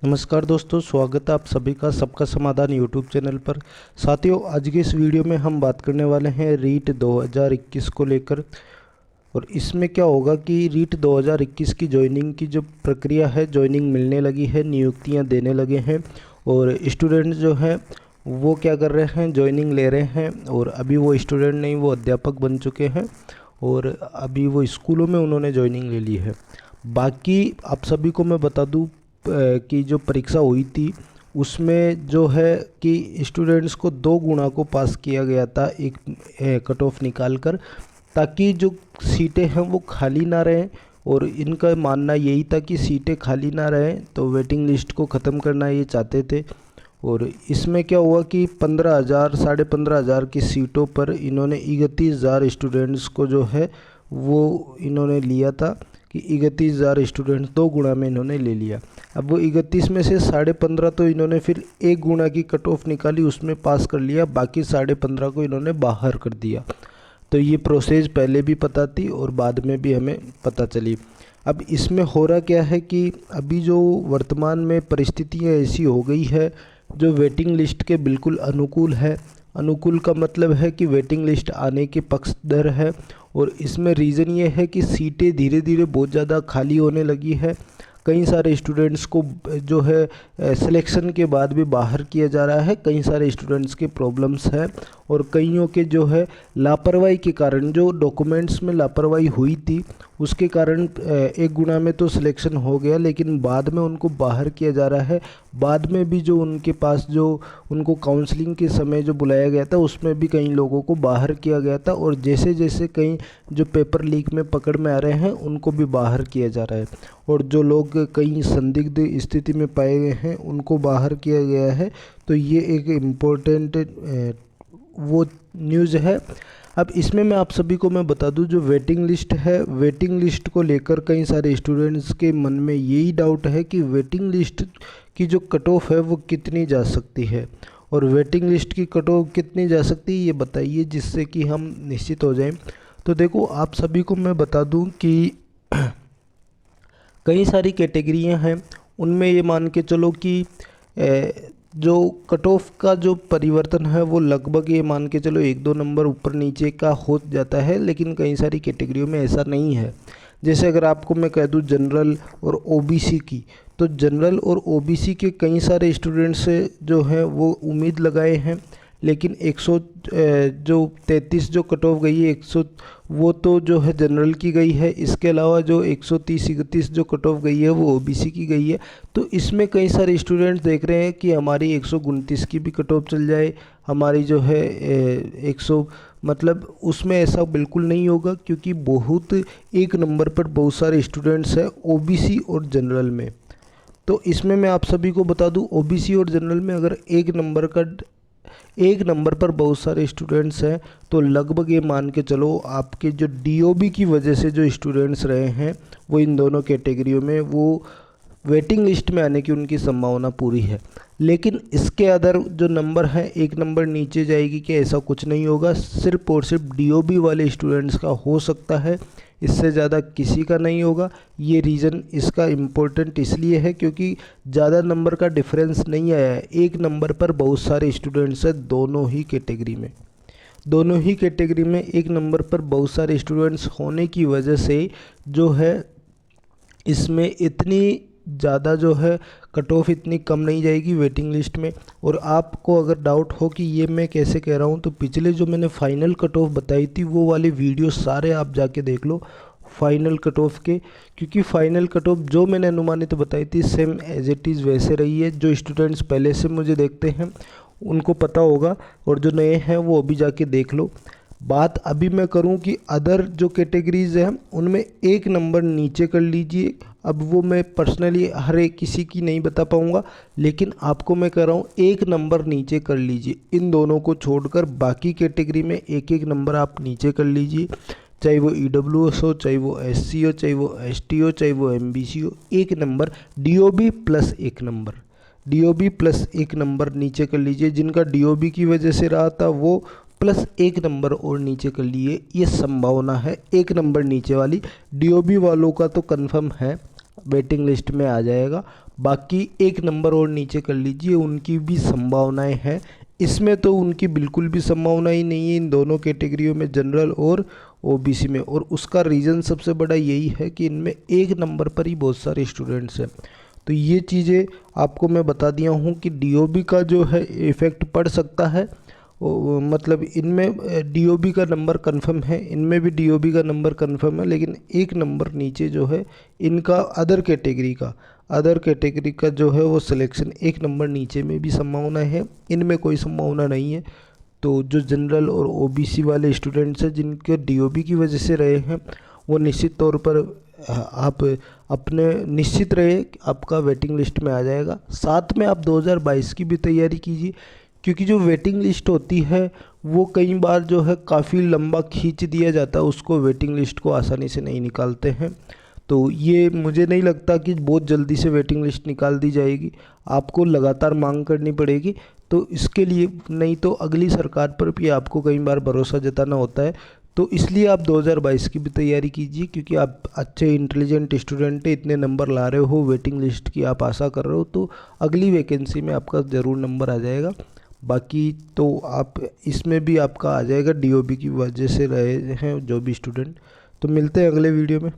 नमस्कार दोस्तों, स्वागत है आप सभी का सबका समाधान यूट्यूब चैनल पर। साथियों, आज के इस वीडियो में हम बात करने वाले हैं रीट 2021 को लेकर। और इसमें क्या होगा कि रीट 2021 की ज्वाइनिंग की जो प्रक्रिया है, ज्वाइनिंग मिलने लगी है, नियुक्तियां देने लगे हैं और स्टूडेंट्स जो हैं वो क्या कर रहे हैं, ज्वाइनिंग ले रहे हैं। और अभी वो स्टूडेंट नहीं, वो अध्यापक बन चुके हैं और अभी वो स्कूलों में उन्होंने ज्वाइनिंग ले ली है। बाकी आप सभी को मैं बता दूं कि जो परीक्षा हुई थी उसमें जो है कि स्टूडेंट्स को 2 गुणा को पास किया गया था एक कट ऑफ निकाल कर, ताकि जो सीटें हैं वो खाली ना रहें। और इनका मानना यही था कि सीटें खाली ना रहें, तो वेटिंग लिस्ट को ख़त्म करना ये चाहते थे। और इसमें क्या हुआ कि 15,000 साढ़े 15,000 की सीटों पर इन्होंने 31,000 स्टूडेंट्स को जो है वो इन्होंने लिया था कि 31,000 स्टूडेंट्स 2 गुणा में इन्होंने ले लिया। अब वो 31 में से 15.5 तो इन्होंने फिर 1 गुणा की कट ऑफ निकाली, उसमें पास कर लिया, बाकी 15.5 को इन्होंने बाहर कर दिया। तो ये प्रोसेस पहले भी पता थी और बाद में भी हमें पता चली। अब इसमें हो रहा क्या है कि अभी जो वर्तमान में परिस्थितियाँ ऐसी हो गई है जो वेटिंग लिस्ट के बिल्कुल अनुकूल है। अनुकूल का मतलब है कि वेटिंग लिस्ट आने के पक्षधर है। और इसमें रीज़न ये है कि सीटें धीरे धीरे बहुत ज़्यादा खाली होने लगी है। कई सारे स्टूडेंट्स को जो है सिलेक्शन के बाद भी बाहर किया जा रहा है। कई सारे स्टूडेंट्स के प्रॉब्लम्स हैं और कईयों के जो है लापरवाही के कारण, जो डॉक्यूमेंट्स में लापरवाही हुई थी उसके कारण 1 गुणा में तो सिलेक्शन हो गया, लेकिन बाद में उनको बाहर किया जा रहा है। बाद में भी जो उनके पास जो उनको काउंसलिंग के समय जो बुलाया गया था उसमें भी कई लोगों को बाहर किया गया था। और जैसे जैसे कई जो पेपर लीक में पकड़ में आ रहे हैं उनको भी बाहर किया जा रहा है। और जो लोग कई संदिग्ध स्थिति में पाए गए हैं उनको बाहर किया गया है। तो ये एक इम्पोर्टेंट वो न्यूज़ है। अब इसमें मैं आप सभी को मैं बता दूं, जो वेटिंग लिस्ट है, वेटिंग लिस्ट को लेकर कई सारे स्टूडेंट्स के मन में यही डाउट है कि वेटिंग लिस्ट की जो कट ऑफ है वो कितनी जा सकती है। और वेटिंग लिस्ट की कट ऑफ कितनी जा सकती है ये बताइए, जिससे कि हम निश्चित हो जाएं। तो देखो, आप सभी को मैं बता दूं कि कई सारी कैटेगरियां हैं, उनमें ये मान के चलो कि जो कट ऑफ का जो परिवर्तन है वो लगभग ये मान के चलो 1-2 नंबर ऊपर नीचे का हो जाता है। लेकिन कई सारी कैटेगरियों में ऐसा नहीं है। जैसे अगर आपको मैं कह दूं जनरल और ओबीसी की, तो जनरल और ओबीसी के कई सारे स्टूडेंट्स जो हैं वो उम्मीद लगाए हैं, लेकिन 133 जो कट ऑफ गई है 100 वो तो जो है जनरल की गई है। इसके अलावा जो 130-31 जो कट ऑफ गई है वो ओबीसी की गई है। तो इसमें कई सारे स्टूडेंट्स देख रहे हैं कि हमारी 129 की भी कट ऑफ चल जाए, हमारी जो है 100, मतलब उसमें ऐसा बिल्कुल नहीं होगा, क्योंकि बहुत 1 नंबर पर बहुत सारे स्टूडेंट्स हैं ओबीसी और जनरल में। तो इसमें मैं आप सभी को बता दूं, ओबीसी और जनरल में अगर 1 नंबर पर बहुत सारे स्टूडेंट्स हैं तो लगभग ये मान के चलो आपके जो डीओबी की वजह से जो स्टूडेंट्स रहे हैं वो इन दोनों कैटेगरियों में वो वेटिंग लिस्ट में आने की उनकी संभावना पूरी है। लेकिन इसके अदर जो नंबर है 1 नंबर नीचे जाएगी कि ऐसा कुछ नहीं होगा। सिर्फ और सिर्फ डीओबी वाले स्टूडेंट्स का हो सकता है, इससे ज़्यादा किसी का नहीं होगा। ये रीज़न इसका इम्पोर्टेंट इसलिए है क्योंकि ज़्यादा नंबर का डिफरेंस नहीं आया है। 1 नंबर पर बहुत सारे स्टूडेंट्स हैं दोनों ही कैटेगरी में। दोनों ही कैटेगरी में 1 नंबर पर बहुत सारे स्टूडेंट्स होने की वजह से जो है इसमें इतनी ज़्यादा जो है कट ऑफ इतनी कम नहीं जाएगी वेटिंग लिस्ट में। और आपको अगर डाउट हो कि ये मैं कैसे कह रहा हूँ, तो पिछले जो मैंने फाइनल कट ऑफ बताई थी वो वाली वीडियो सारे आप जाके देख लो फाइनल कट ऑफ के, क्योंकि फाइनल कट ऑफ जो मैंने अनुमानित बताई थी सेम एज इट इज़ वैसे रही है। जो स्टूडेंट्स पहले से मुझे देखते हैं उनको पता होगा, और जो नए हैं वो अभी जाके देख लो। बात अभी मैं करूं कि अदर जो कैटेगरीज हैं उनमें 1 नंबर नीचे कर लीजिए। अब वो मैं पर्सनली हर एक किसी की नहीं बता पाऊंगा, लेकिन आपको मैं कह रहा हूँ 1 नंबर नीचे कर लीजिए। इन दोनों को छोड़कर बाकी कैटेगरी में 1-1 नंबर आप नीचे कर लीजिए, चाहे वो ईडब्ल्यूएस हो, चाहे वो एससी हो, चाहे वो एसटी हो, चाहे वो एमबीसी हो। 1 number DOB plus 1 number, DOB plus 1 number नीचे कर लीजिए। जिनका डीओबी की वजह से रहा था वो प्लस 1 नंबर और नीचे कर लिए। ये संभावना है 1 नंबर नीचे वाली। डीओबी वालों का तो कंफर्म है वेटिंग लिस्ट में आ जाएगा। बाकी एक नंबर और नीचे कर लीजिए, उनकी भी संभावनाएं हैं। इसमें तो उनकी बिल्कुल भी संभावना ही नहीं है इन दोनों कैटेगरियों में, जनरल और ओबीसी में। और उसका रीज़न सबसे बड़ा यही है कि इनमें एक नंबर पर ही बहुत सारे स्टूडेंट्स हैं। तो ये चीज़ें आपको मैं बता दिया हूँ कि डीओबी का जो है इफ़ेक्ट पड़ सकता है। मतलब इनमें डीओबी का नंबर कंफर्म है, इनमें भी डीओबी का नंबर कंफर्म है, लेकिन एक नंबर नीचे जो है इनका अदर कैटेगरी का जो है वो सिलेक्शन एक नंबर नीचे में भी संभावना है, इनमें कोई संभावना नहीं है। तो जो जनरल और ओबीसी वाले स्टूडेंट्स हैं जिनके डीओबी की वजह से रहे हैं, वो निश्चित तौर पर आप अपने निश्चित रहे आपका वेटिंग लिस्ट में आ जाएगा। साथ में आप 2022 की भी तैयारी कीजिए, क्योंकि जो वेटिंग लिस्ट होती है वो कई बार जो है काफ़ी लंबा खींच दिया जाता है, उसको वेटिंग लिस्ट को आसानी से नहीं निकालते हैं। तो ये मुझे नहीं लगता कि बहुत जल्दी से वेटिंग लिस्ट निकाल दी जाएगी, आपको लगातार मांग करनी पड़ेगी। तो इसके लिए नहीं तो अगली सरकार पर भी आपको कई बार भरोसा जताना होता है। तो इसलिए आप 2022 की भी तैयारी कीजिए, क्योंकि आप अच्छे इंटेलिजेंट स्टूडेंट हैं, इतने नंबर ला रहे हो, वेटिंग लिस्ट की आप आशा कर रहे हो, तो अगली वैकेंसी में आपका ज़रूर नंबर आ जाएगा। बाकी तो आप इसमें भी आपका आ जाएगा, डीओबी की वजह से रहे हैं जो भी स्टूडेंट। तो मिलते हैं अगले वीडियो में।